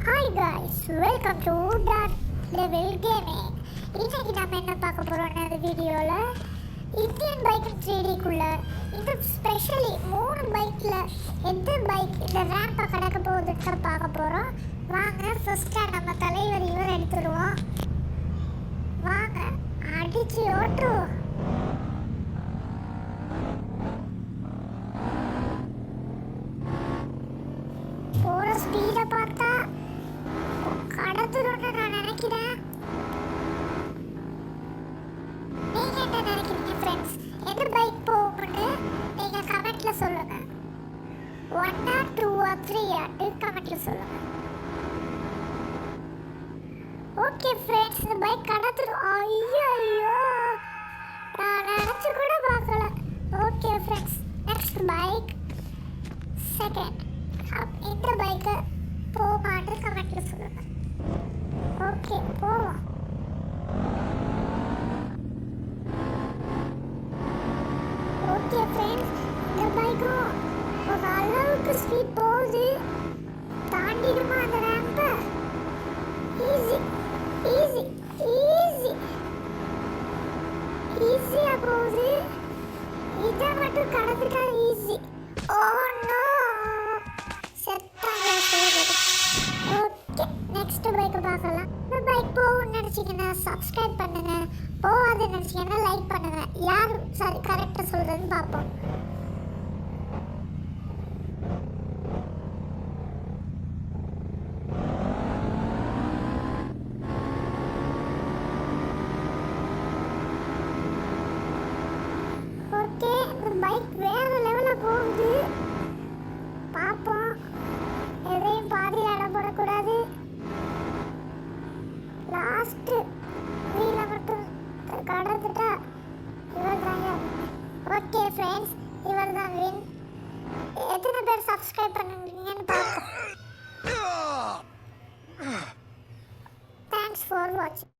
Hi guys, welcome to dot level gaming. இன்னைக்கு நம்ம என்ன பார்க்க போறோம்னா இந்த வீடியோவில் இந்தியன் பைக் 3Dக்குள்ள இந்த ஸ்பெஷலி 3 பைக்ல எந்த பைக் இந்த ரேம்பை கடக்க போகுதுன்னு பார்க்க போகிறோம். வாங்க ஃபர்ஸ்ட்டாக நம்ம தலைவர் இவர் எடுத்துருவோம். வாங்க அடிச்சு ஓட்டுருவோம். போகிற ஸ்பீடை பார்த்தா கடத்துறோன்னு நான் நினைக்கிறேன். நீங்க என்ன நினைக்கிறீங்க ஃப்ரெண்ட்ஸ்? எந்த பைக் போகும்னு நீங்க கமெண்ட்ல சொல்லுங்க. 1 or 2 or 3 கமெண்ட்ல சொல்லுங்க. ஓகே ஃப்ரெண்ட்ஸ், இந்த பைக் கடத்துறோம். ஐயோ, நான் நினைச்சு கூட பார்க்கல. Okay friends, next bike second. இந்த பைக்கை போமான்னு கமெண்ட்ல சொல்லுங்க. ஓகே போவோம். ஓகே ஃப்ரெண்ட்ஸ், இந்த பைக்கும் ஒரு அளவுக்கு ஸ்பீட் போகுது. தாண்டிடுமா அந்த ரேம்பை? ஈஸி ஈஸி ஈஸி ஈஸியா போகுது. இதை மட்டும் கடந்துட்டா ஈஸி. ஓ நோ, செத்தாங்க போகுது. ஓகே, நெக்ஸ்ட் பைக்கை பார்க்கலாம். இந்த பைக் போகும்னு நினச்சிங்கன்னா சப்ஸ்கிரைப் பண்ணுங்க, போகாதுன்னு நினச்சிங்கன்னா லைக் பண்ணுங்க. யார் சரி கரெக்டாக சொல்கிறதுன்னு பார்ப்போம். ஓகே, இந்த பைக் வேற லெவலில் போகுது. பார்ப்போம், எதையும் பாதியில் இடம் போடக்கூடாது. லாஸ்ட்டு வீலை மட்டும் கடந்துட்டா இவர் தாங்க. ஓகே ஃப்ரெண்ட்ஸ், இவர் தான் வின். எத்தனை பேர் சப்ஸ்கிரைப் பண்ணுறீங்கன்னு பார்ப்போம். தேங்க்ஸ் ஃபார் வாட்சிங்.